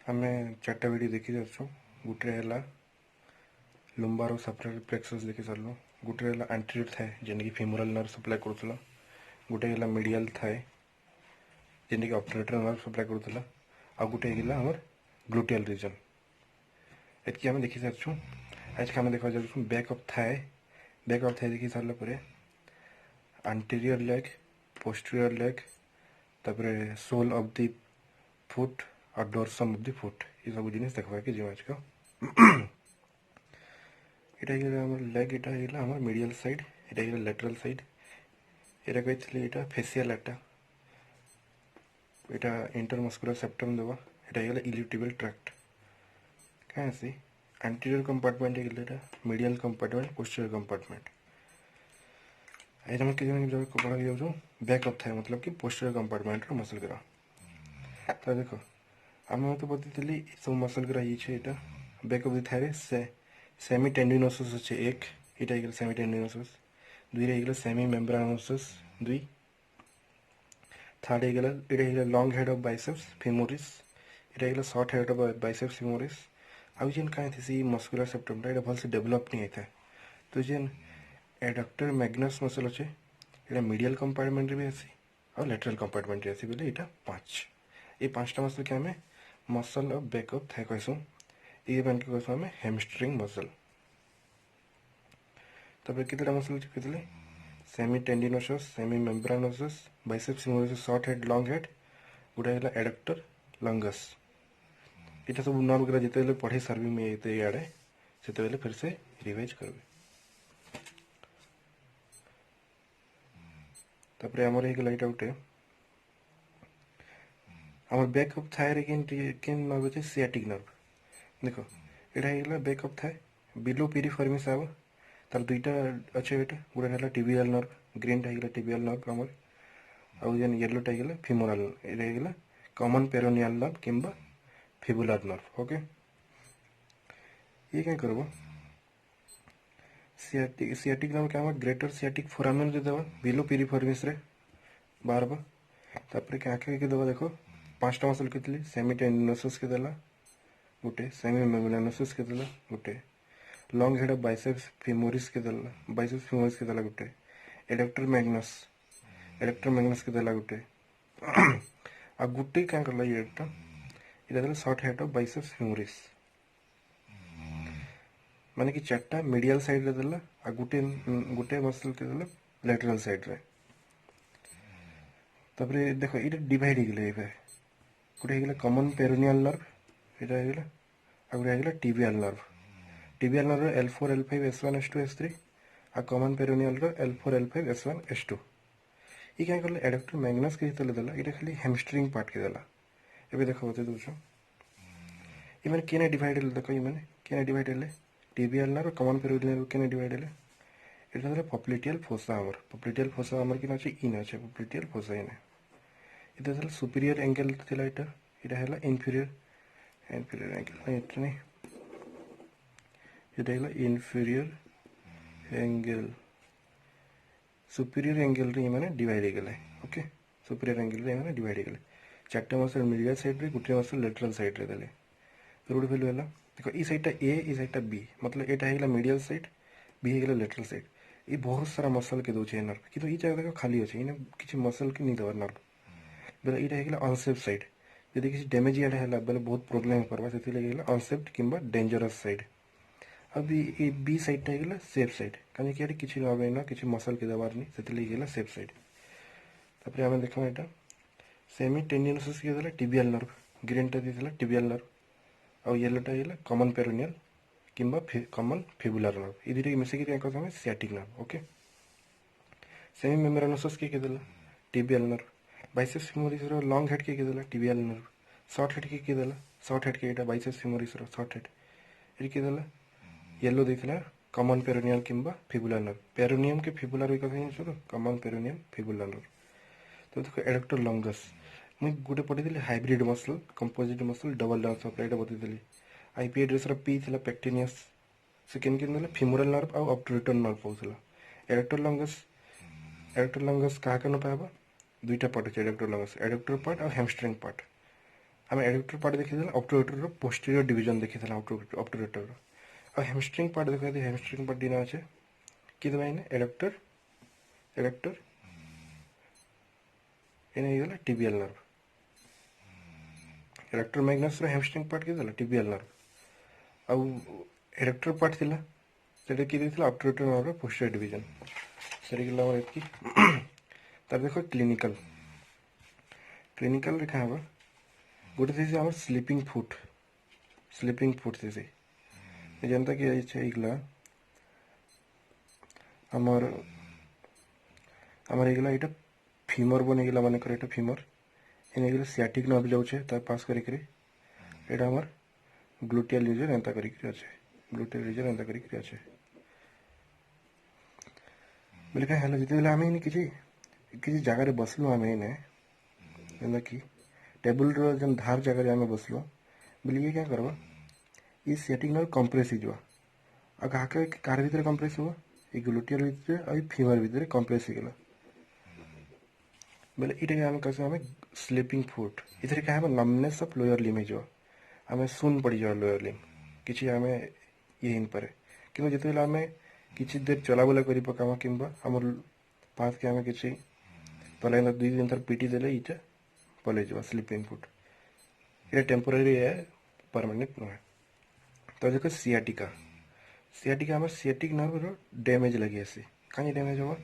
आम चार्टा वीडियो देखी जाऊँ। गोटे है लुम्बार सप्लाई प्लेक्सस देखी सारू। गोटे है एंटीरियर थाए जेन कि फेमोरल नर्व सप्लाई करूला। गोटे है मीडियल थाए जेन कि ऑब्टरेटर नर्व सप्लाई करूला। आ गोटे है आमर ग्लूटियल रीजन। एतकी आम देखी सारू। आज के आम देखा जाऊँ बैक ऑफ थाए। बैक ऑफ थाए देखी सारा पर एंटीरियर लेग, पोस्टीरियर लेग, तापर सोल ऑफ द फुट और डोरसम ऑफ द फुट ये सब जिन देखा कि आज का यहाँ लेग यहाँ आम मीडियल साइड यहाँ लेटरल साइड यहाँ कही यहाँ फेसियल एटा यहाँ इंटरमस्कुलर सेप्टम देवा यहाँ इल्यूटिबल ट्रैक्ट क्या सी एंटीरियर कंपार्टमेंट यहाँ मीडियल कंपार्टमेंट पोस्टीरियर कंपार्टमेंट आज हम किसी पढ़ा जाऊँ बैक ऑफ थाए मतलब कि पोस्टीरियर कंपार्टमेंट मसल ग्रा। तो देखो आम तो बताई सब मसल ग्रा ये बैक ऑफ द थाए से सेमी टेंडिनोसिस अच्छे एक यहाँ सेमी टेंडिनोसिस दुई रही सेमी मेम्ब्रानोसिस दुई थर्ड यहाँ long head of biceps femoris यहाँ short head of biceps femoris आउ जेन कहीं थी मस्कुलर सेप्टमटा यहाँ भलसे डेभलप नहीं होता है। तो जेन एडक्टर मैग्नस मसल अच्छे यहाँ मीडियल कंपार्टमेंट भी आसी और लेटरल कंपार्टमेंट आसी बोले यहाँ 5 ये 5टा मसल के आम मसल ऑफ बैक ऑफ थाए कहसूँ। ये मान के कहसूँ आम हैमस्ट्रिंग मसल। तब कितना मसल कहते semi tendinosus, semi membranosus, biceps femoris, short head, long head, गोटे है एडक्टर लंगस। यहाँ सब नर्व गुरा जिते पढ़े सार्वी मुझे इे से फिर से रिवाइज करबे। तापर आमर हो गला गोटे आम बैक ऑफ थाए केन नर्व अच्छे सियाटिक नर्व। देखो यहाँ हो बैक ऑफ थाए बिलो पिरिफर्मिस आव तार दुईटा अच्छे ये गोटे है टिबियल नर्व ग्रीनटा हो टिबियल नर्व आमर आउ जेन येलोटा हो फिमोरल ये कॉमन पेरोनियल नर्व किंबा फिबुलर नर्व। ओके ये क्या करब सियाटिक नर्व क्या ग्रेटर सियाटिक फोरामेन दे देवा बिलो पिरिफर्मिस रे बाहर तापर क्या आखे दबा देखो 5टा मसल के सेमी टेंडिनोसिस के देला गोटे सेमी मेम्ब्रानोसिस के देला गोटे long head of biceps femoris के देला बाइसेप्स फेमोरिस के देला गोटे एडक्टर मैग्नस के देला गोटे आ गोटे क्या करला ये देला short head of biceps femoris माने कि 4टा मीडियल साइड रे देला आ गोटे गोटे मसल के देला लेटरल साइड रे। तापर देखो ये डिवाइड हो गले गोटे हो कॉमन पेरोनियल नर्व यहाँ हो गला आ गोटे हो tibial nerve L4 L5 S1 S2 S3 आ common peroneal L4 L5 S1 S2 ये क्या कले एडक्टर मैग्नस के देला ये खाली हैमस्ट्रिंग पार्ट के देला। ये देखो बता दूँ ये मैंने केने डिवाइड देख ये मैंने केने डिवाइड है टिबियल नर्व कॉमन पेरोनियल केने डिवाइड है ये पॉप्लिटियल फोसा आमर पॉप्लिटियल फोसा आमर किन अच्छे इन अच्छे पॉप्लिटियल फोसा इन ये सुपीरियर एंगल थिला यहाँ है इनफीरियर एंगल ये इनफीरियर एंगल सुपीरियर एंगल रे माने डिवाइड हो गले। ओके सुपीरियर एंगल रे माने डिवाइड हो गले 4टा मसल मीडियल साइड रे गोटे मसल लेटरल साइड रे देले रूट वैल्यू है देखो ई साइडटा ए ई साइडटा बी मतलब यहाँ है मीडियल साइड बी है लेटरल साइड ये बहुत सारा मसल के दूसरे नर्व कि ये जगह देखो खाली अच्छे इन किसी मसल के नहीं देवार नर्व बोले यहाँ है अनसेफ साइड यदि किसी डैमेज इे है बोले बहुत प्रोब्लेम हो पार्बा से अनसेफ्ट कि डेंजरस साइड अब ये बी साइडटा हो सेफ साइड कहीं कि किसी ना किसी मसल के देवार नहीं से सेफ साइड। तापर आम देखा यहाँ सेमी टेंडिनोसिस के देला टिबियल नर्व ग्रीनटा देला टिबियल नर्व और येलोटा हो कॉमन पेरोनियल किंबा कॉमन फिबुलर नर्व ये दुटा मिसिक क्या sciatic nerve. Okay semi membranosus के देला tibial nerve biceps femoris long head के देला टिबियल नर्व शॉर्ट हेड के देला शॉर्ट हेड के यहाँ बाइसेप्स फेमोरिस शॉर्ट हेड ये देला येलो देला कॉमन पेरोनियल किंबा फिबुलर नर्व पेरोनियम के फिबुलर कथा तो कॉमन पेरोनियल फिबुलर नर्व। तो देखो एडक्टर लंगस मुझे गोटे पढ़ी hybrid muscle composite muscle double down supply बताई आईपी एड्रेस पी थी पेक्टिनियस से केन फिमोरल नर्व आउ ऑब्टरेटर नर्व पाऊला एडक्टर लंगस क्या न पाइबा दुईटा पार्ट अच्छे एडक्टर लंगस एडक्टर पार्ट और हैमस्ट्रिंग पार्ट आम एडक्टर पार्ट देखी ऑब्टुरेटर पोस्टीरियर डिवीजन देखी ऑब्टुरेटर और हेमस्ट्रिंग पार्ट देखा हेमस्ट्रिंग पार्ट दिन अच्छे कि देवा इन्हें एडक्टर एडक्टर इन्हें tibial nerve adductor Magnus hamstring part किए टिबियल नर्व आउ एडक्टर पार्ट थिला सेटा कि देथिला ऑब्टुरेटर नर्व पोस्टीरियर डिवीजन सेटा कि हमर एतकी तार देखो क्लिनिकल क्लिनिकल रे का हबा गोटे थी हमर स्लीपिंग फुट थी जनता कि इगला हमर हमर इगला इटा फीमर बने गला माने कर इटा फीमर एने गला सियाटिक नर्व जाउछे ता पास करी करी एटा हमर ग्लूटियल रीजन एंता करी करी अच्छे ग्लूटियल रीजन एंता करी करी अच्छे बोले का हला जते बेला हमें किछि किछि जगह रे बसलो हमें ने एंदा कि टेबल रो जन धार जगह रे हमें बसलो बोले ये क्या करबा ये सियाटिक नर्व कंप्रेस हिजवा आ काके कार भीतर कंप्रेस हुआ ये ग्लूटियल भीतर आ फीमर भीतर कंप्रेस ही गला बोले इटा हम कैसे हमें स्लीपिंग फुट इधर क्या है नमनेस ऑफ लोअर लिम हिजवा हमें सुन पड़ी जाओ लोअर लिम किछि हमें ये इन पर कि जते बेला हमें किछि देर चलाबुला करी पकामा किंबा हमर पास के हमें किछि पले 2 दिन तर पीटी देले इटा पले जावा स्लीपिंग फुट ये टेम्पररी है परमानेंट न तो देखो सियाटिका सियाटिका हमर सियाटिक नर्व रो डैमेज लगी आसी कानी डैमेज होबा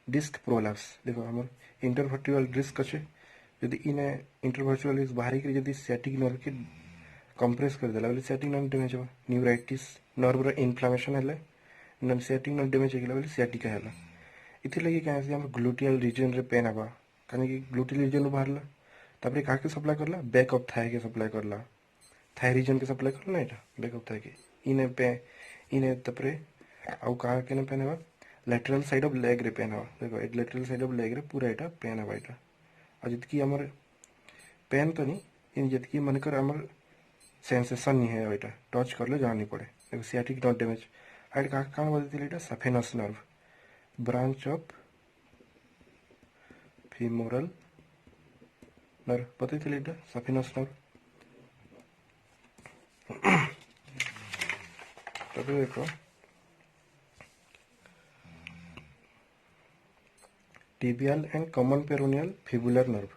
डिस्क प्रोलैप्स देखो हमर इंटरवर्टिब्रल डिस्क अच्छे यदि इने इंटरवर्टिब्रल डिस्क बाहरी के यदि सियाटिक नर्व के कंप्रेस कर देला बोले सियाटिक नर्व डैमेज होबा न्यूराइटिस नर्व रो इन्फ्लेमेशन हैले नन सियाटिक नर्व डैमेज हेला बोले सियाटिका हैला इति लगी का हम ग्लूटियल रीजन रे पेन हबा कानी कि ग्लूटियल रीजन बाहरला तापरे काके सप्लाई करला बैक ऑफ थाई के सप्लाई करला थाई रीजन के सप्लाई करला एटा बैक ऑफ थाई के इने तापरे आउ का के ने पेन हबा लैटरल साइड ऑफ लेग रे पेन हवा देखो एक लैटरल साइड ऑफ लेग रे पूरा एटा पेन हवा एटा आ जतकी हमर पेन तो नहीं इन जतकी मनकर हमर सेंसेशन नहीं है एटा टच करले जानी पड़े देखो सियाटिक नर्व डैमेज हाइड का कान बदतिले एटा saphenous nerve branch of femoral nerve बदतिले एटा सफेनस नर्व तब देखो tibial and common peroneal fibular nerve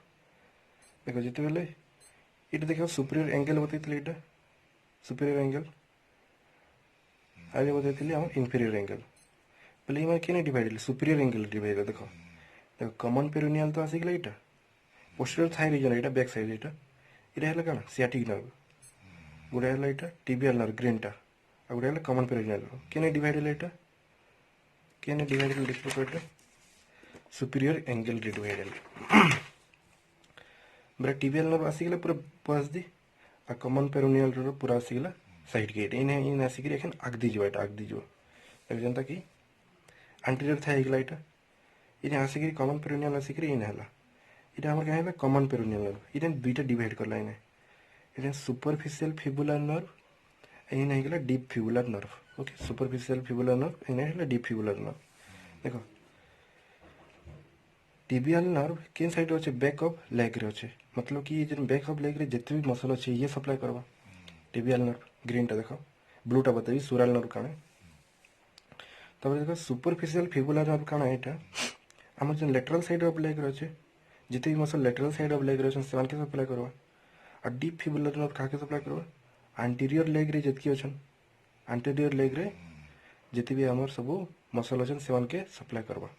देखो जिते बेले इटा देखो सुपीरियर एंगल बताइले इटा सुपीरियर एंगल आगे बताइले हम इंफीरियर एंगल बोले इमा केने डिवाइड सुपीरियर एंगल डिवाइड देखो देखो कॉमन पेरोनियल तो आसी गला इटा पोस्टीरियर थाई रीजन इटा बैक साइड इटा हला काना सियाटिक नर्व गुडा हला इटा टिबियल नर्व ग्रीनटा आ गुडा हला कॉमन पेरोनियल केने डिवाइड हला इटा केने डिवाइड देखो इटा सुपीरियर एंगल डिवाइडल बरा टिबियल नर्व आसीगला पूरा पास दी आ कॉमन पेरोनियल रो पूरा आसीगला साइड के इने इन आसीगिरी एखन आगदी जो एटा आगदी जो देख जनता कि एंटीरियर था एगला एटा इने आसीगिरी कॉमन पेरोनियल आसीगिरी इने हला इटा हमर कहला कॉमन पेरोनियल नर्व इने दुईटा डिवाइड करला इने सुपरफिशियल फिबुलर नर्व इने हेगला deep fibular nerve okay superficial fibular nerve इने हेगला डीप फिबुलर नर्व देखो टिबियल नर्व केन साइड अच्छे बैक ऑफ लेग रे अच्छे मतलब कि ये बैक ऑफ लेग रे जितने भी मसल अच्छे ये सप्लाई करवा टिबियल नर्व ग्रीन टा देखो ब्लू टा बताइए सुराल नर्व काने तब देखो सुपरफिशियल फिबुलर नर्व काने एटा हमर जो लेटरल साइड ऑफ लेग रे अच्छे जितने भी muscle lateral side of leg रे अच्छे सेवन के सप्लाई करवा और डीप फिबुलर नर्व काके सप्लाई करवा एंटीरियर लेग रे जितकी अछन एंटीरियर लेग रे जिते भी हमर सब मसल अछन सेवन के सप्लाई करवा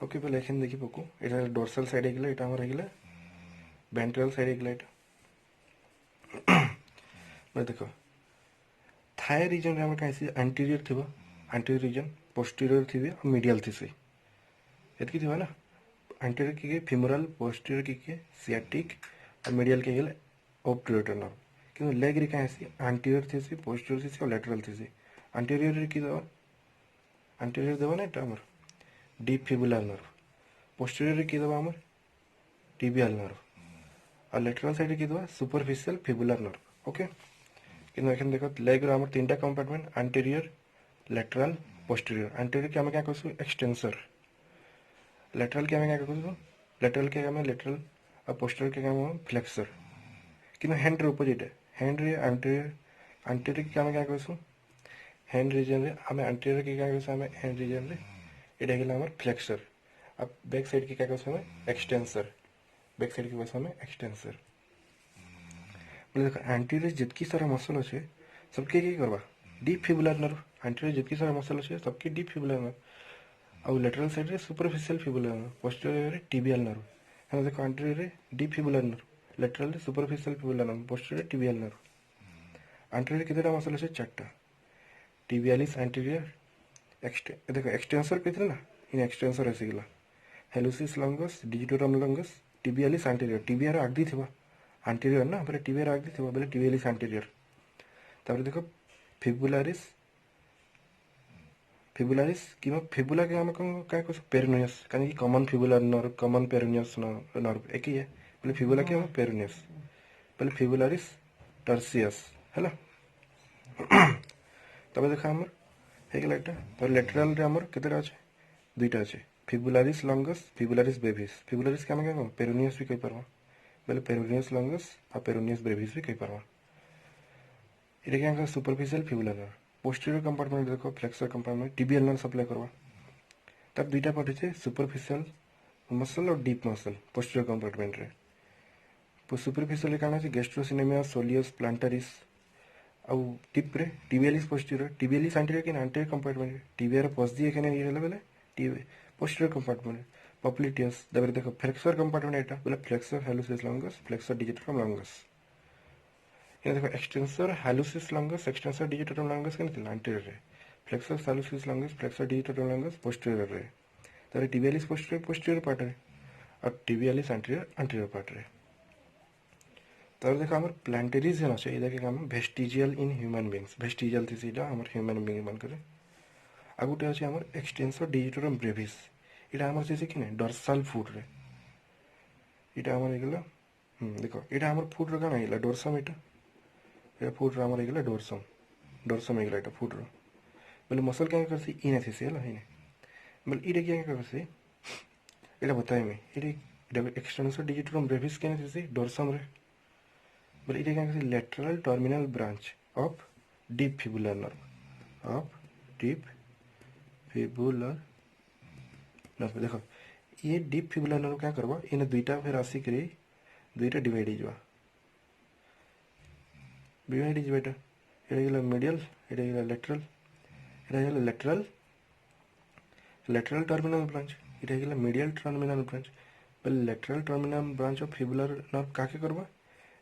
ओके पहले एखन देखि पकु एटा डोर्सल साइड हेगला एटा हमर हेगला वेंट्रल साइड हेगला एटा मैं देखो थाई रीजन रे हमर काइसे एंटीरियर थिबो एंटीरियर रीजन पोस्टीरियर थिबे और मीडियल थिसे एतकी थिबा ना एंटीरियर के फीमोरल पोस्टीरियर के सियाटिक और मीडियल के गेले ऑब्टुरेटर नर्व किंतु लेग रे काइसे एंटीरियर थिसे पोस्टीरियर थिसे और लैटरल थिसे एंटीरियर रे की दवा एंटीरियर देबा ना एटा हमर डीप फिबुलर नर्व पोस्टीरियर की दवा हमर टिबियल नर्व और लेटरल साइड की दवा सुपरफिशियल फिबुलर नर्व ओके किंतु एखन देखो लेग रो हमर तीनटा compartment anterior lateral posterior anterior के हम क्या कहसु एक्सटेंसर लेटरल के हम क्या कहसु लेटरल के हम लेटरल और पोस्टीरियर के हम फ्लेक्सर कि हैंड रे अपोजिट हैंड रे आंटीरियर कि आम क्या कहूँ हैंड रिजन रे आम आंटीरियर कि क्या कहूँ आम हैंड रिजन रे एटा है आम फ्लेक्सर आ बैक साइड की क्या कहूँ आम एक्सटेंसर बैक साइड की कहूँ आम एक्सटेंसर बोले देखो आंटीरियर जितकी सारा मसल अच्छे सबके करवा डीप फिबुलर नर्व आंटीरियर जितकी सारा मसल अच्छे सबके डीप फिबुलर नर्व आउ लेटरल साइड रे सुपरफिशियल फिबुलर नर्व पोस्टीरियर रे टिबियल नर्व है देखो आंटीरियर रे डीप फिबुलर नर्व लेटरल रे सुपरफिशियल फिबुलर नर्व पोस्टीरियर रे टिबियल नर्व आंटीरियर कितने मसल अच्छे चार्टा टिबियालिस एंटीरियर देखो एक्सटेंसर कहते ना इन एक्सटेंसर आसीगला hallucis longus digitorum longus tibialis anterior टिबियार आगदी थिबा एंटीरियर ना बोले टिबियार आगदी थिबा बोले टिबियालिस एंटीरियर तापर देखो फिबुलारिस फिबुलारिस कि फिबुला के हम क्या कह पेरिनियस कहीं common fibular nerve common peroneus nerve एक ही है बोले फिबुला के हम पेरिनियस बोले फिबुलारिस टर्सियस है तब देखा आमर होगला एटा तो लेटराल रे आमर केतेटा अछि दुईटा अछि फिबुलारिस लंगस फिबुलारिस ब्रेविस फिबुलारिस के हम क्या कहूँ पेरिनियस भी कहि परबा बोले पेरिनियस लंगस आ पेरिनियस ब्रेविस भी कहि परबा इटा क्या superficial fibular nerve posterior compartment देखो flexor compartment tibial nerve supply करवा तार दुईटा पार्ट अछि सुपरफिशियल मसल और डीप मसल पोस्टीरियर कंपार्टमेंट रे सुपरफिशियल रे काना अछि गैस्ट्रोसिनेमिया सोलियस प्लांटारिस आउ टिप रे टिबियालिस पोस्टीरियर टिबियालिस एंटीरियर के एंटीरियर कंपार्टमेंट टिबिया रे पस दिए केने हेले बेले टिबे पोस्टीरियर कंपार्टमेंट पॉप्लिटियस दबरे देखो फ्लेक्सर कंपार्टमेंट एटा बोले flexor hallucis longus flexor digitorum longus ये देखो extensor hallucis longus extensor digitorum longus केने थिला एंटीरियर रे flexor hallucis longus flexor digitorum longus posterior रे तबरे टिबियालिस पोस्टीरियर पार्ट रे और टिबियालिस एंटीरियर पार्ट रे तब देखो आमर प्लांटेरिज है अच्छे ये काम vestigial in human beings vestigial थी सीटा आमर ह्यूमन बींग मान करे आ गोटे अच्छे आमर एक्सटेंसर डिजिटोरम ब्रेविस इटा आमर जैसे कि डोर्साल फुट रे इटा आमर हेगला देखो इटा आमर फुट रो काना हेगला डोर्सम इटा फुट रो आमर हेगला डोर्सम हेगला इटा फुट रो बोले मसल क्या करसी इने थी सेला इने बोले इटा क्या करसी इटा बताए मैं इटा एक्सटेंसर डिजिटोरम ब्रेविस क्या थी डोर्सम रे बोले इटा क्या lateral terminal branch of deep fibular nerve देखो ये डीप फिबुलर नर्व क्या करबा इन दुईटा फिर आसी करी दुईटा डिवाइड हो एटा एटा मीडियल एटा लेटरल टर्मिनल ब्रांच एटा मीडियल टर्मिनल ब्रांच बोले lateral terminal branch of fibular nerve काके करबा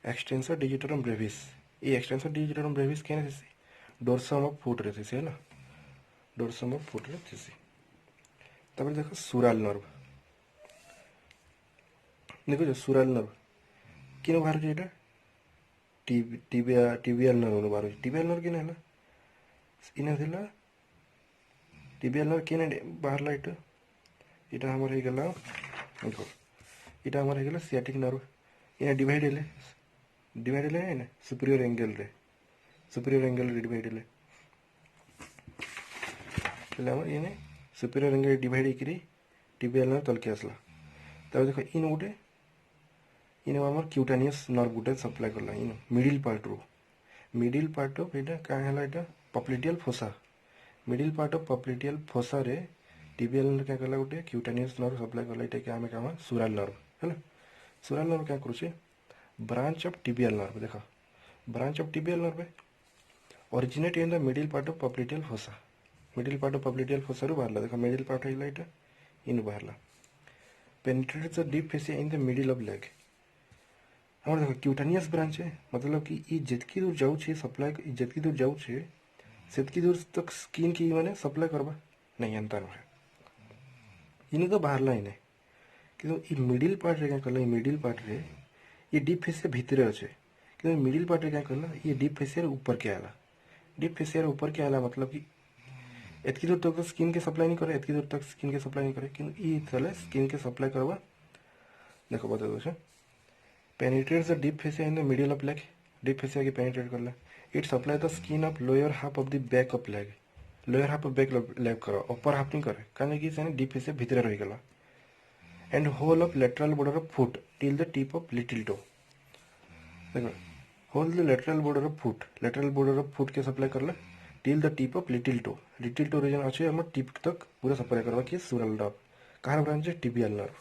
एक्सटेंसर डिजिटोरम ब्रेविस ये एक्सटेंसर डिजिटोरम ब्रेविस क्या डोर्सम ऑफ फुट रे थी है डोर्सम ऑफ फुट रे थी तब देखो सुराल नर्व देखो सुराल नर्व किन बाहर जो एटा टिबियल नर्व बाहर टिबियल नर्व किन है इन थिला टिबियल नर्व किन बाहर एटा इटा हमर हे गेला देखो इटा हमर हे गेला सियाटिक नर्व इना डिवाइड है ना सुपीरियर एंगल रे डिवाइड है पहले हमर इने सुपीरियर एंगल डिवाइड करी टिबियल नर्व तल के आसला तब देखो इन गोटे इन हमर क्यूटानियस नर्व गोटे सप्लाई करला इन मिडिल पार्ट ऑफ एटा का हला एटा popliteal fossa middle part of popliteal fossa रे टिबियल नर्व क्या करला गोटे क्यूटानियस नर्व सप्लाई करला एटा के हमें काम सुराल नर्व है ना सुराल नर्व क्या करूछे ब्रांच ऑफ टिबियल नर्व देखो branch of tibial nerve originate in the middle part of popliteal fossa रू बाहरला देखो मिडिल पार्ट हेला एटा इन बाहरला penetrates the deep fascia in the middle of leg हमर देखो क्यूटानियस ब्रांच है मतलब कि ये जितकी दूर जाऊ छे सप्लाई जितकी दूर जाऊ छे सेतकी दूर तक स्किन की माने सप्लाई करबा नहीं अंतर है इन तो बाहरला इने किंतु ई मिडिल पार्ट रे क्या करला मिडिल पार्ट रे ये डीप फेसिया भीतर अच्छे कि मिडिल पार्ट रे क्या करला ये डीप फेसिया ऊपर के आला डीप फेसिया ऊपर के आला मतलब कि एतकी दूर तक स्किन के सप्लाई नहीं करे एतकी दूर तक स्किन के सप्लाई नहीं करे किंतु ई चले स्किन के सप्लाई करवा देखो बता दो penetrates the deep fascia in the middle of leg deep fascia के पेनिट्रेट करला it supply the skin of lower half of the back of leg lower half of back leg करो upper half नहीं करे काने कि सेने deep fascia भीतर रही गला and whole of lateral border of foot till the tip of little toe देखो hold the lateral border of foot के सप्लाई करला till the tip of little toe region अच्छे हम टिप तक पूरा सप्लाई करवा कि सुरल नर्व कहाँ ब्रांच है टिबियल नर्व।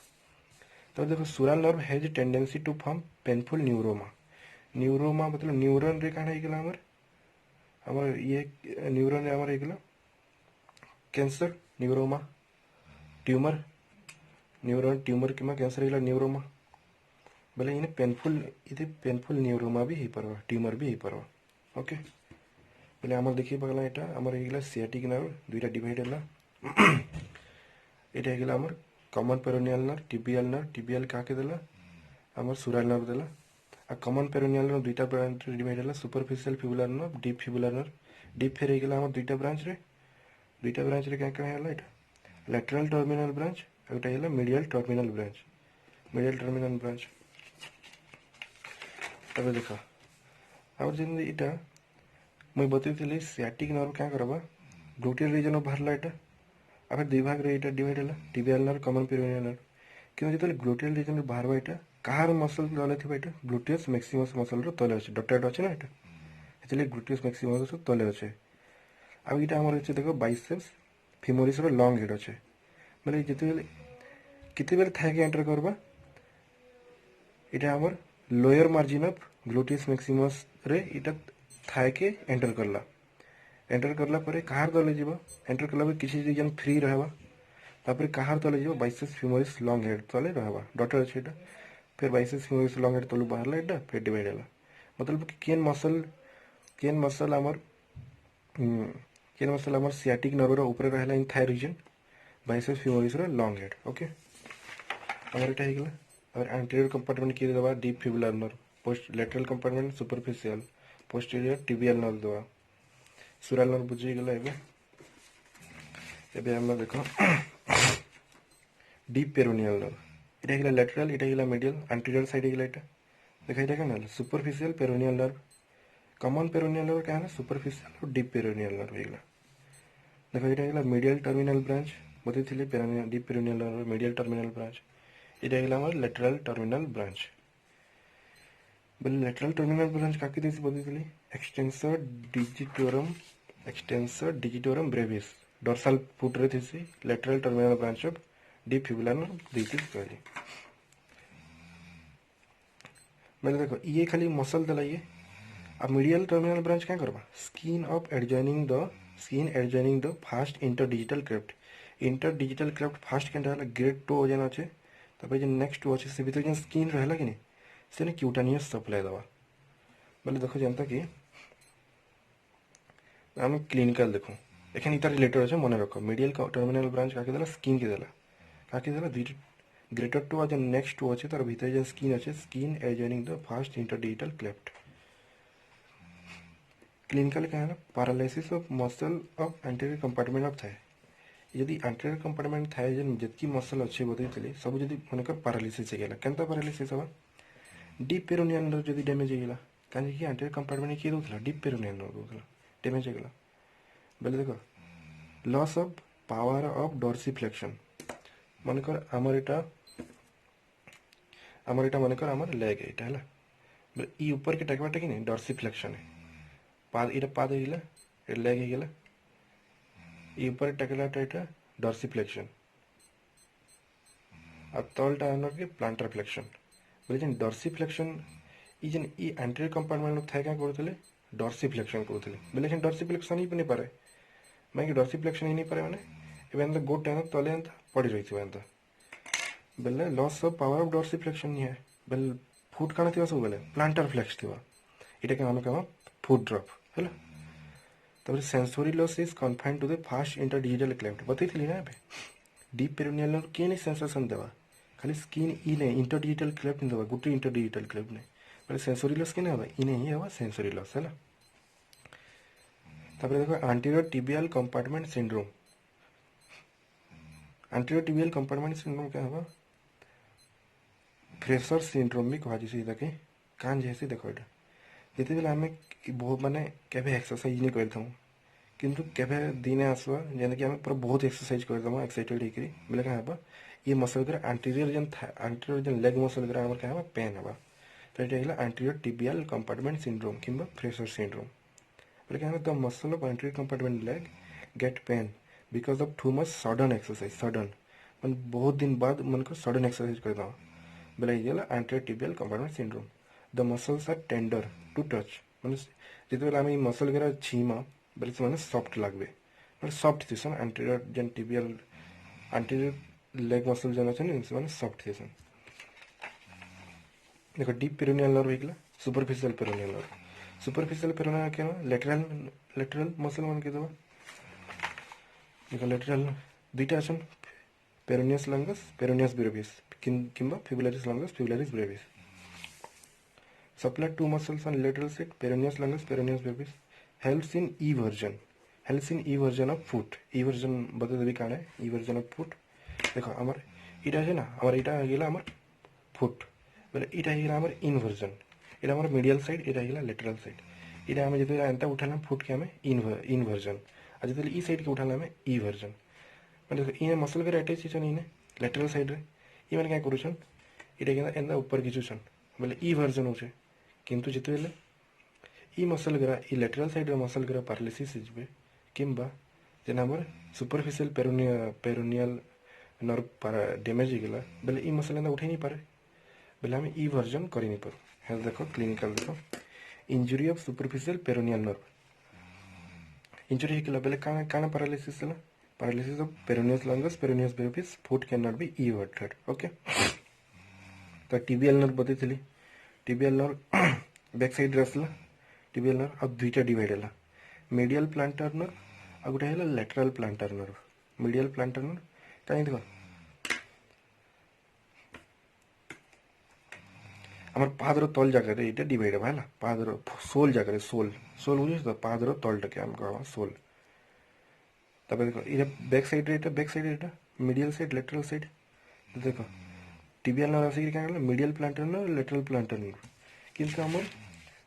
तो देखो sural nerve has tendency to form painful neuroma मतलब न्यूरन रे काना हेगला हमर ये न्यूरन रे हमर हेगला cancer neuroma tumour neuron tumour किमा कैंसर हेगला न्यूरोमा बोले इने पेनफुल न्यूरोमा भी ही परवा ट्यूमर भी ही परवा ओके बोले हमर देखि पगला एटा हमर हेगला सियाटिक नर्व दुईटा डिवाइड होला एटा हेगला हमर कॉमन पेरोनियल नर्व टिबियल काके देला हमर सुरल नर्व देला आ कॉमन पेरोनियल नर्व दुईटा ब्रांच डिवाइड होला सुपरफिशियल फिबुलर नर्व डीप फेर हेगला हमर दुईटा ब्रांच रे क्या क्या होला एटा लैटरल टर्मिनल ब्रांच आ एटा हेला मीडियल टर्मिनल ब्रांच तब देखा अब जन इटा मैं बतैली सियाटिक नर्व क्या करबा ग्लूटियल रीजन बाहरला एटा अब दुई भाग रे एटा डिवाइड होला tibial nerve common peroneal nerve किंतु जतले ग्लूटियल रीजन बाहरबा एटा कहार मसल तले थिबा एटा ग्लूटियस मैक्सिमस मसल रो तले अछि डॉटेड अछि ना एटा एतले ग्लूटियस मैक्सिमस रो तले अछि अब इटा हमर अछि देखो बाइसेप्स फेमोरिस रो लॉन्ग हेड अछि माने जतले किते बेर थाके एंटर करबा इटा हमर lower margin of gluteus Maximus रे इटा थाके एंटर करला परे कहार तले जीव एंटर करला पे किसी रीजन फ्री रहबा तापर कहार तले जीव बाइसेप्स फेमोरिस लॉन्ग हेड तले रहबा डॉटेड अछि एटा फिर बाइसेप्स फेमोरिस लॉन्ग हेड तलु बाहरला एटा फिर डिवाइड होला मतलब कि केन मसल हमर सियाटिक नर्व रो ऊपर रहला इन थाई रीजन बाइसेप्स फेमोरिस रो लॉन्ग हेड ओके हमर एटा हेगला और एंटीरियर कंपार्टमेंट के दवा deep fibular nerve post lateral compartment superficial posterior tibial nerve दवा सुरल नर्व बुझी गेला एबे हम देखो डीप पेरोनियल नर्व एटा हेगला लेटरल एटा हेगला मीडियल एंटीरियर साइड हेगला एटा देखा एटा केना superficial peroneal nerve common peroneal nerve क्या है सुपरफिशियल और डीप पेरोनियल नर्व हेगला देखो एटा हेगला मीडियल टर्मिनल ब्रांच बतैथिले peroneal deep peroneal nerve medial terminal branch एटा हेगला हमर लेटरल टर्मिनल ब्रांच बोले लेटरल टर्मिनल ब्रांच काके देसी बतैथिले extensor digitorum brevis dorsal foot रे थिसी lateral terminal branch of deep fibular nerve this कहली मैंने देखो ये खाली मसल दला ये अब मीडियल टर्मिनल ब्रांच क्या करबा skin adjoining the first interdigital cleft first केनटा हला ग्रेड 2 ओजन अछि तबे जे नेक्स्ट 2 अछि से भीतर जे स्किन रहला कि नहीं से ने क्यूटानियस सप्लाई दवा बोले देखो जनता कि हम क्लिनिकल देखो एखन इतर रिलेटेड अछि मने रखो मीडियल टर्मिनल ब्रांच काके देला स्किन के देला ग्रेटर 2 ओजन नेक्स्ट 2 अछि तर भीतर जे स्किन अछि skin adjoining the first interdigital cleft clinical क्या है paralysis of muscle of anterior compartment of thigh यदि एंटीरियर कंपार्टमेंट थाई जन जतकी मसल अच्छे बतैथिले सब जदि मनकर पैरालिसिस हे गेला केनता पैरालिसिस हवा डीप पेरोनियल नर्व जदि डैमेज हे गेला काहे कि एंटीरियर कंपार्टमेंट के दोथला डीप पेरोनियल नर्व दोथला डैमेज हे गेला बोले देखो loss of power of dorsiflexion मनकर मनकर हमर लेग एटा हला ई ऊपर के टकबाटा कि नहीं डॉर्सिफ्लेक्शन है पाद हेगला लेग हेगला ई ऊपर टकलाटा एटा डॉर्सिफ्लेक्शन आ तलटा हमर के प्लांटर फ्लेक्शन बोले जन डॉर्सिफ्लेक्शन ई जन ई एंटीरियर कंपार्टमेंट थाई का करथले डॉर्सिफ्लेक्शन करथले बोले जन डॉर्सिफ्लेक्शन ही नहीं पारे मैं कि डॉर्सिफ्लेक्शन ही नहीं पारे माने एबे गोटा तले पड़ी रही एंता बोले loss of power of dorsiflexion नहीं है बोले फुट काना थिबा सब बोले प्लांटर फ्लेक्स थिबा इटा के हम कह फुट ड्रॉप है तब sensory loss is confined to the first interdigital cleft बतैथिली ना डीप पेरोनियल नर्व के नहीं सेंसेशन देवा खाली स्किन ई नहीं इंटरडिजिटल क्लेफ्ट नहीं देवा गुटे इंटरडिजिटल क्लेफ्ट नहीं बोले सेंसोरी लॉस के नहीं हवा ई नहीं हवा सेंसोरी लॉस है तब देखो एंटीरियर टिबियल कंपार्टमेंट सिंड्रोम क्या हवा फ्रेशर सिंड्रोम भी कहा जैसे ताकि कान जैसे देखो एटा जिते बेला आम बहुत माने केबे एक्सरसाइज नहीं करता किंतु केबे दिने आसवा जेने कि आम पूरा बहुत एक्सरसाइज करता एक्साइटेड होकर बोले क्या हवा ये मसल एंटीरियर जन लेग मसल हमर क्या हवा पेन हवा तो ये एंटीरियर टिबियल कंपार्टमेंट सिंड्रोम कि फ्रेशर सिंड्रोम बोले क्या the muscle of anterior compartment leg get pain because of too much sudden exercise sudden मैं बहुत दिन बाद मन को सडन एक्सरसाइज कर बोले ये anterior tibial compartment syndrome the muscles are tender to touch मैंने जिते आम मसल गुरा छीमा बोले से सफ्ट लगे मतलब सफ्ट थीसन एंटीरियर जेन टिबियल एंटीरियर लेग मसल जेन अच्छे से सफ्ट थीसन देखो डीप पेरोनियल नर्व होइगला सुपरफिशियल पेरोनियल नर्व क्या लेटरल लेटरल मसल मान के दबा देखो लेटरल दुईटा अछन पेरोनियस लंगस पेरोनियस ब्रेविस किंबा fibularis longus fibularis brevis supply to muscles on lateral side peroneus longus peroneus brevis helps in eversion of foot eversion बता देबी काने eversion of foot देखो हमर इटा है ना हमर इटा गेला हमर फुट बोले इटा हेला हमर इनवर्जन इटा हमर मीडियल साइड इटा हेला लेटरल साइड इटा हम जते एंता उठाला फुट के हमें इनवर्जन आ जते ई साइड के उठाला हमें इवर्जन माने देखो इ मसल के अटैच छन इने लेटरल साइड रे इ माने क्या करूछन इटा के एंदा ऊपर खिचुछन बोले इवर्जन होछे किंतु जते बेले इ मसल गरा इ लेटरल साइड रे मसल गरा पैरालिसिस हिजबे किंबा जेना हमर सुपरफिशियल पेरोनियल नर्व डैमेज गेला बोले इ मसल एंदा उठे नहीं पारे बोले हम इ वर्जन करी नहीं पारू है देखो क्लिनिकल देखो injury of superficial peroneal nerve injury केला बोले काना paralysis of peroneus longus peroneus brevis foot can not be everted okay तो टिबियल नर्व बतैली टिबियल नर्व बैक साइड रसला टिबियल नर्व अब दुईटा डिवाइड है मीडियल प्लांटर नर्व आ गोटे है lateral plantar nerve medial plantar nerve कहीं देखो आमर पादर तल जगह ये डिवाइड है पादर सोल जगह सोल सोल बुझे तो पादर तलटाके आम कह सोल तब देखो ये बैक साइड ये मीडियल साइड लेटरल साइड देखो टिबियल नर्व आसिक क्या medial plantar nerve lateral plantar nerve किंतु आमर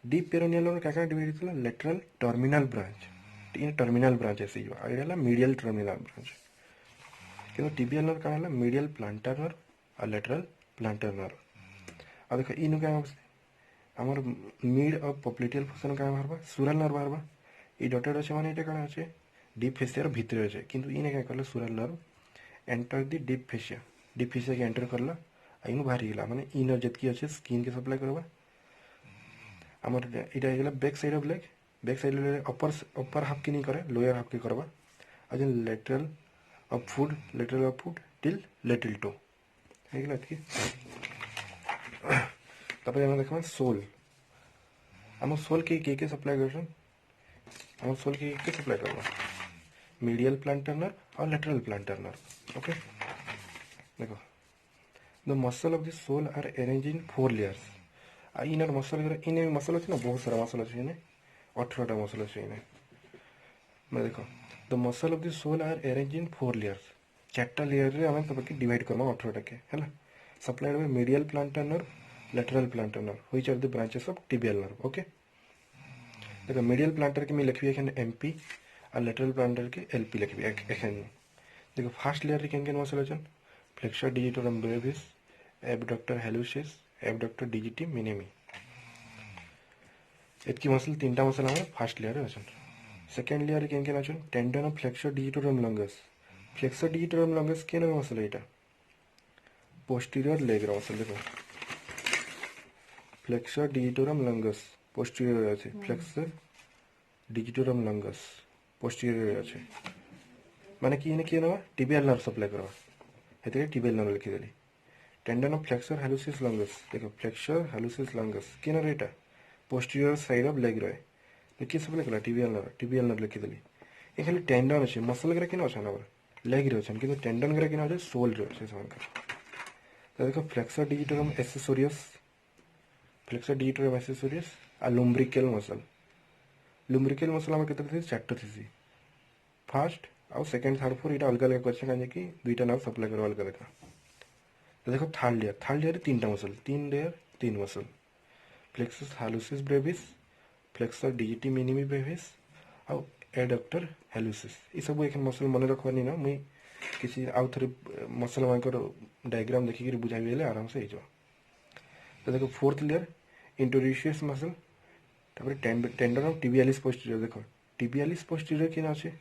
डीप पेरोनियल नर्व क्या डिवाइड होता लेटरल टर्मिनल ब्रांच ये टर्मिनल ब्रांच ऐसे ही मीडियल टर्मिनल ब्रांच किंतु टिबियल नर्व क्या मीडियल प्लांटर नर्व और लेटरल प्लांटर नर्व आ देखो इन क्या आमर मिड ऑफ पॉप्लिटियल फंक्शन क्या बाहर सुरल नर्व बाहर ये डटेड अच्छे माने ये क्या अच्छे डीप फेसियर भितर अच्छे किंतु इन क्या कल sural nerve enter the deep fascia के एंटर करला इन बाहर गला माने इनर जितकी अच्छे स्किन के सप्लाई करवा आमर इटा गला back side of leg back side upper half की नहीं करे लोअर हाफ की करवा आज lateral of foot till little toe है गला ठीक तब हम देखा सोल आम सोल के सप्लाई करछन आम सोल के सप्लाई करवा मीडियल प्लांटर नर्व और लेटरल प्लांटर नर्व ओके देखो the muscle of the sole are arrange in 4 layers आ इनर मसल इन मसल अच्छे ना बहुत सारा मसल अच्छे इन्हें 18टा मसल अच्छे इन्हें मैं देखो the muscle of the sole are arrange in 4 layers 4टा लेयर रे हमें सबके डिवाइड करना 18टा के है supplied by medial plantar nerve lateral plantar nerve which are the branches of tibial nerve okay देखो मीडियल प्लांटर के मैं लिखबी एखन एमपी और लेटरल प्लांटर के एलपी लिखबी एखन देखो फर्स्ट लेयर रे केन मसल अछन flexor digitorum brevis abductor hallucis abductor digiti minimi एतकी muscle 3टा मसल हमारे फर्स्ट लेयर अछन सेकंड लेयर केन अछन tendon of flexor digitorum longus केन मसल एटा पोस्टीरियर लेग मसल देखो फ्लेक्सर डिजिटोरम लंगस पोस्टीरियर अच्छे फ्लेक्सर डिजिटोरम लंगस पोस्टीरियर अच्छे माने कि इने किए नवा टिबियल नर्व सप्लाई करवा हेते टिबियल नर्व लिखि देली टेंडन ऑफ फ्लेक्सर हेलुसिस लंगस देखो फ्लेक्सर हेलुसिस लंगस किन रेटा पोस्टीरियर साइड ऑफ लेग रे देखि सप्लाई करला टिबियल नर्व लिखि देली ए खाली टेंडन अछि मसल गरे किन अछि ना लेग रे अछि किंतु टेंडन गरे किन अछि सोल रे अछि समान का देखो फ्लेक्सर डिजिटोरम एक्सेसोरियस आ लुम्ब्रिकल मसल आम केते 4टा थी फर्स्ट आउ सेकंड थर्ड फोर इटा अलग अलग कर कि दुईटा नर्व सप्लाई कर अलग अलग तो देखो थर्ड लेयर 3टा muscle 3 layer 3 muscle flexor hallucis brevis flexor digiti minimi brevis आउ एडक्टर हेलुसिस ये सब एक मसल मन रखवानी ना मुई किसी आउ थे मसल मानकर डायग्राम देखिक बुझाई आराम से हो तो देखो फोर्थ लेयर इंटोरिशियस मसल तापर टेंडन ऑफ टिबियालिस पोस्टीरियर देख टिबियालिस पोस्टीरियर किन अच्छे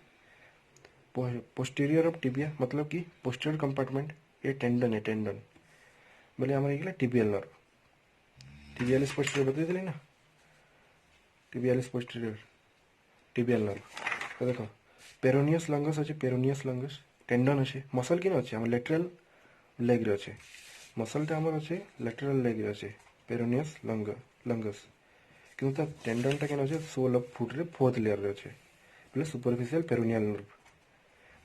पोस्टीरियर ऑफ टिबिया मतलब कि पोस्टीरियर कंपार्टमेंट ये टेंडन है टेंडन बोले आम हो टिबियल नर्व टिबियालिस पोस्टीरियर बतई ना टिबियालिस पोस्टीरियर टिबियल नर्व तो देख पेरोनियस लंगस अच्छे पेरोनियस लंगस टेंडन अच्छे मसल किन अच्छे आम लेटरल लेग रे अच्छे मसलटा आमर अच्छे लेटरल लेग रे अच्छे पेरोनियस लंगस किंतु टेंडन टा केन अच्छे सोल ऑफ फुट रे फोर्थ लेयर रे अच्छे बोले सुपरफिशियल पेरोनियल नर्व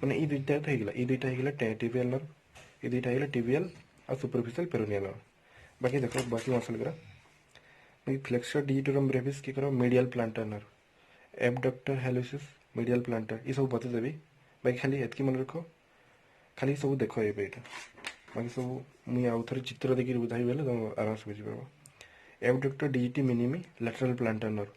माने ई दुईटा तो हेगला ई दुईटा हेगला टिबियल नर्व ई दुईटा हेगला टिबियल और सुपरफिशियल पेरोनियल नर्व बाकी देखो बाकी मसल करा बाकी फ्लेक्सर डिजिटोरम ब्रेविस की करो medial plantar nerve abductor hallucis medial plantar ये सब बता देबी बाकी खाली एतकी मन रखो खाली सब देख ये बाकी सब मुझे आउ थे चित्र देखिए बुझाई बेले तुम आराम से बुझीपार abductor digiti minimi lateral plantar nerve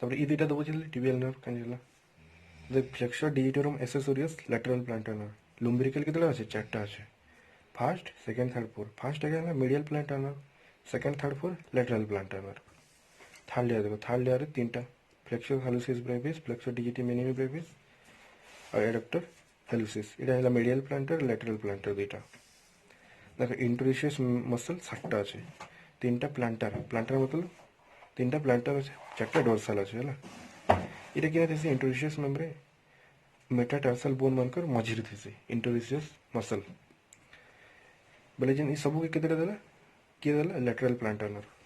तापर ई दुईटा दबो टिबियल नर्व कहीं flexor digitorum accessorius lateral plantar nerve lumbrical केतटा अच्छे चार्टा अच्छे first second third fourth first है medial plantar nerve second third fourth lateral plantar nerve third layer देखो थर्ड लेयर तीन टा flexor hallucis brevis flexor digiti minimi brevis और adductor hallucis यहाँ मीडियल प्लांटर लैटरल प्लांटर दुईटा देख इंटोरिशियस muscle 7टा अच्छे तीन टा प्लांटर प्लांटर मतलब तीन टा प्लांटर अच्छे 4टा डोर्साल अच्छे है ये क्या थे इंटोरिशियस मेम्ब्रे मेटाटार्सल बोन मानकर मझिरे थे इंटोरिशियस मसल बोले जेन सब के देला किए देला लैटरल प्लांटर नर्व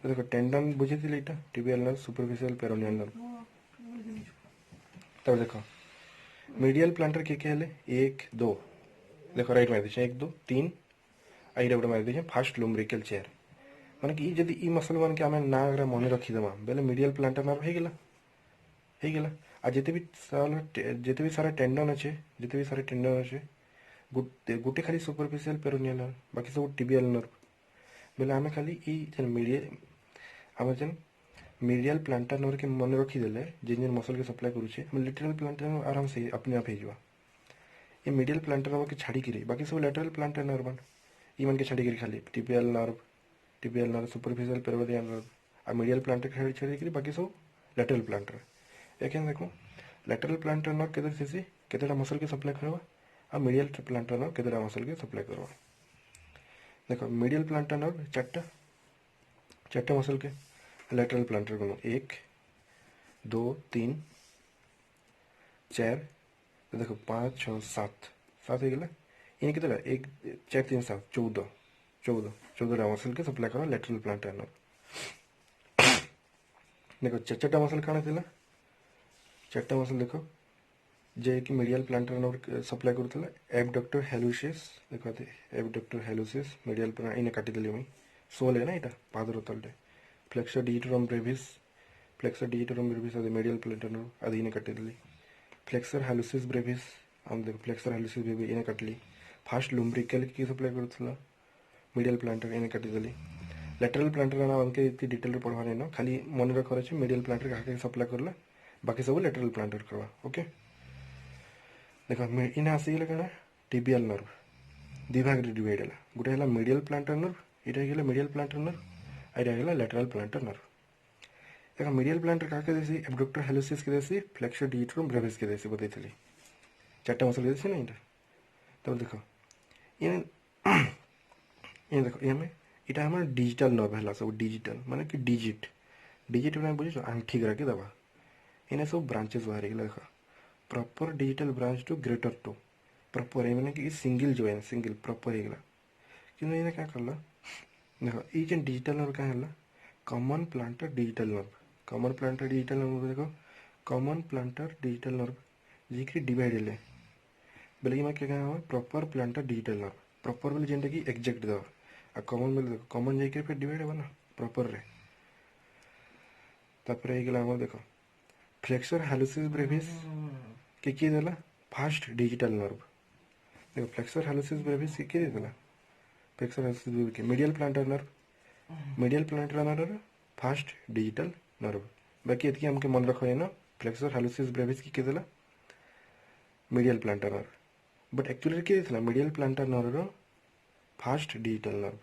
देखो टेंडन बुझे यहाँ tibial nerve superficial peroneal nerve तब देखो मीडियल प्लांटर के हेले 1 2 देखो राइट मार दीजिए 1 2 3 आईटा गोटे मार दीजिए फास्ट लुम्ब्रिकल चेयर माने कि जदि ई मसल मान के आम ना मन रखीदेमा बेले मीडियल प्लांटर नर्व हो गला आ जिते भी सारा टेंडन अच्छे जिते भी सारा टेंडन अच्छे गोटे खाली सुपरफिशियल पेरोनियल नर्व बाकी सब टिबियल नर्व बेले आम खाली ई मीडियल आम जेन मीडियल प्लांटर नर्व के मन रखीदे जिन जिन मसल के सप्लाई करुचे लिटरल प्लांटर नर्व आराम से अपने आप हो ये मीडियल प्लांटर नर्व के छाड़ी बाकी सब लैटरल प्लांटर नर्व मन के छाड़ी खाली tibial nerve superficial peroneal nerve और मीडियल प्लांटर छाड़ी बाकी सब लैटरल प्लांटर एक देखो लैटरल प्लांटर नर्व केतेटा मसल के सप्लाई करवा और मीडियल प्लांटर नर्व केतेटा मसल के सप्लाई करवा देखो मीडियल प्लांटर नर्व चार्टा मसल के लैटरल प्लांटर को 1 2 3 4 देखो 5 6 7 7 हो गला ये कितना 1 4 3 7 14 मसल के सप्लाई करा लैटरल प्लांटर नर्व देखो चार्टा मसल कौन थी चार्टा मसल देखो जे कि मीडियल प्लांटर नर्व सप्लाई करूला एबडक्टर हेलुसिस देखो एबडक्टर हेलुसिस मीडियल प्लांटर इने काटिदेली मुई सोल है ना यहाँ पादर तलटे फ्लेक्सर डिजिटोरम ब्रेविस अदे मीडियल प्लांटर नर्व अदे इने काटिदेली फ्लेक्सर हेलुसिस ब्रेविस हम देखो फ्लेक्सर हेलुसिस ब्रेविस इने काटली फास्ट लुम्ब्रिकल की सप्लाई करूला मीडियल प्लांटर इने काटिदेली लैटरल प्लांटर ना उनके इतनी डिटेल पढ़वा नहीं ना खाली मन रखा अच्छे मीडियल प्लांटर क्या सप्लाई करला बाकी सब लैटरल प्लांटर करवा ओके देखो इन आसीगला कण टिबियल नर्व दी भाग रे डिवाइड है गोटे है मीडियल प्लांटर नर्व यहाँ मीडियल प्लांटर नर्व यहाँ लैटरल प्लांटर नर्व देखो मीडियल प्लांटर क्या देसी एबडक्टर हेलुसिस के देसी फ्लेक्सर डिजिटोरम ब्रेविस के देसी बताई 4टा मसल के देसी ना यहाँ तब देखो ये देखो ये यहाँ हमारे डिजिटल नर्व है सब डिजिटल माने कि डिजिट मैंने बुझे आंठी करके दबा इन्हें सब ब्रांचेस बाहर देखो proper digital branch to greater toe proper है मैंने कि सिंगल जो है सिंगल प्रॉपर हो गला कि इन्हें क्या करला देखो ये जो डिजिटल नर्व क्या है कॉमन प्लांटर डिजिटल नर्व देखो कॉमन प्लांटर डिजिटल नर्व जी कि डिवाइड है बोले कि क्या proper planter digital nerve proper बोले जेनटा कि एक्जेक्ट दवा आ कॉमन बोले देखो कॉमन जाकर फिर डिवाइड होगा ना प्रॉपर रे तापर हो गला देखो फ्लेक्सर हेलुसिस ब्रेविस के किए देला फास्ट डिजिटल नर्व देखो फ्लेक्सर हेलुसिस ब्रेविस के किए देला फ्लेक्सर हेलुसिस ब्रेविस के medial plantar nerve fast digital nerve बाकी एतकी हमके मन रखो है ना फ्लेक्सर हेलुसिस ब्रेविस के किए देला medial plantar nerve but actually किए देला medial plantar nerve fast digital nerve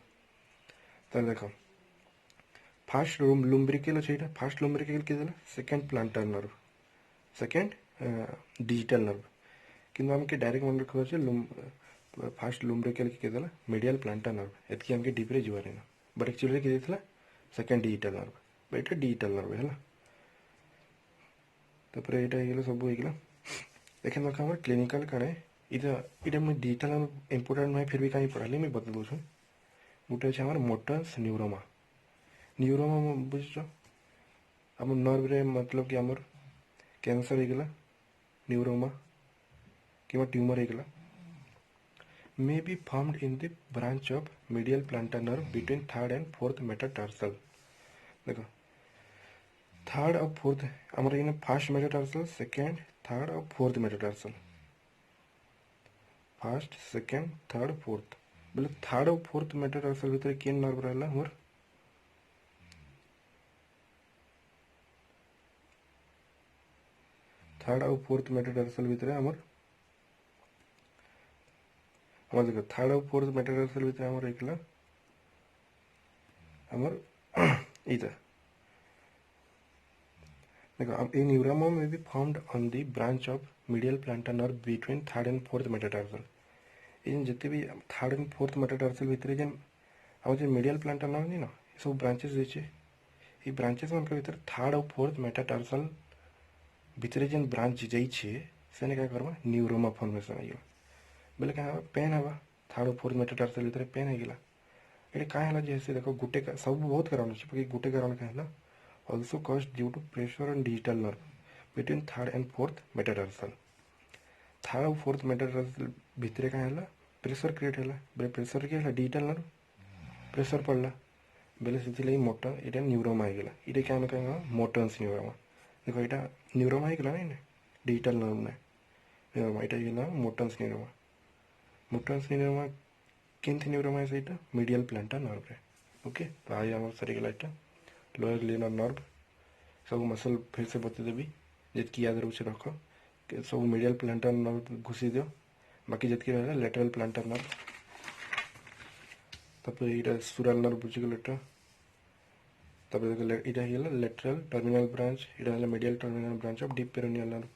तो देखो फास्ट लुम्ब्रिकल अच्छे यहाँ फास्ट लुम्ब्रिकल किए second planter nerve second digital nerve कि आमके डायरेक्ट मन रखा अच्छे फास्ट लुम्ब्रिकल किए मीडियल प्लांटर नर्व एतकी आमके डीप्रे जीवार ना बट एक्चुअली किए सेकेंड डिजिटल नर्व बट ये डिजिटल नर्व है तापर यहाँ सब होगा देखें देखा हमारे क्लिनिकल कड़े इटा मुझे डिजिटल इंपोर्टेंट नुहे फिर भी कहीं पढ़ाली मुझे बता दूँ गोटे अच्छे हमारे मोटर्स न्यूरोमा न्यूरोमा बुझ आम नर्व रे मतलब कि आमर कैंसर होगला न्यूरोमा कि ट्यूमर होगला may be formed in the branch of medial plantar nerve between third and fourth metatarsal देखो थर्ड और फोर्थ आमर इन फास्ट मेटाटार्सल सेकेंड थर्ड और fourth metatarsal first second third fourth बोले थर्ड और फोर्थ मेटाटार्सल भीतर केन नर्व रहला हमर थर्ड और फोर्थ मेटाटार्सल भीतर हमर देखो थर्ड और फोर्थ मेटाटार्सल भीतर हमर एकला हमर इधर देखो अब ये neuroma may be formed on the branch of medial plantar nerve between third and fourth metatarsal in जिते भी थर्ड एंड फोर्थ मेटाटार्सल भीतर जेन आम जो मीडियल प्लांटर नर्व नहीं ना ये सब ब्रांचेस देचे ये ब्रांचेस मन भीतर थर्ड और फोर्थ मेटाटार्सल भीतर जेन ब्रांच जाइए से क्या करवा न्यूरोमा फॉर्मेशन आइए बोले क्या पेन हवा थर्ड और फोर्थ मेटाटार्सल भीतर पेन होगा ये क्या जैसे देखो गोटे सब बहुत कारण अच्छे गोटे कारण क्या also caused due to pressure on digital nerve between third and fourth metatarsal third और fourth metatarsal भितरे क्या है प्रेशर क्रिएट है बोले प्रेशर क्या है डिजिटल नर्व प्रेशर पड़ला बोले से मोटर ये न्यूरोमा होगा ये क्या कहेंगे मोटर्स न्यूरोमा देखो यहाँ न्यूरोमा होगा ना डिजिटल नर्व ना न्यूरोमा यहाँ मोटर्स न्यूरोमा किन न्यूरोमा है सही मीडियल प्लांटर नर्व ओके तो आज आम सरीगला यहाँ लोअर लिनर नर्व सब मसल फिर से बतेदेवी जितकी याद रोचे रख सब मीडियल प्लांटर नर्व घुसी दियो बाकी जितकी रहा लेटरल प्लांटर नर्व तापर ये सुराल नर्व बुझीगल यहाँ लेटरल टर्मिनल ब्रांच यहाँ medial terminal branch of deep peroneal nerve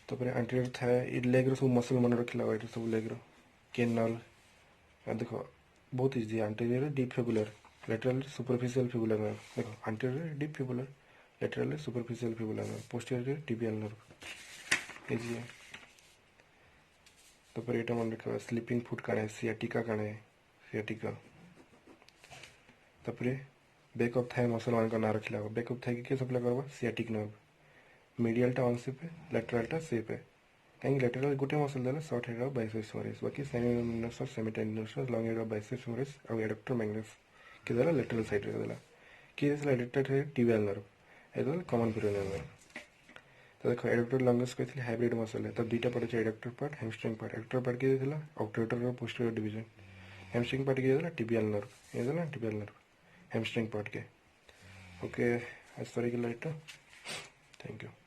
तापर एंटीरियर थाए लेग रो सब मसल मन रखला ये सब लेग रो केन नर्व देखो बहुत easy anterior deep fibular lateral superficial fibular nerve देखो anterior deep fibular lateral superficial fibular nerve posterior tibial nerve easy है तो पर एटा मन रखा स्लीपिंग फुट काने सियाटिका तापर बैक ऑफ थाई मसल मान का ना रखला बैक ऑफ थाई के सप्लाई करबा सियाटिक नर्व मीडियल टा वन से पे लेटरल टा से पे कहीं लेटरल गोटे मसल देला short head of biceps femoris बाकी सेमी और semitendinosus long head of biceps femoris और एडक्टर मैग्नस कि लेटरल साइड रे कि लेटरल टिबियल नर्व ये कॉमन पेरोनियल नर्व तो देखो एडक्टर लॉन्गेस्ट कहते हाइब्रिड मसल है तब दुईटा पार्ट अच्छे adductor part hamstring part adductor part किए ऑक्टेटर और पोस्टीरियर डिवीजन हैमस्ट्रिंग पार्ट किए टिबियल नर्व ये टिबियल नर्व हैमस्ट्रिंग पार्ट के ओके आज सॉरी के लाइट थैंक यू।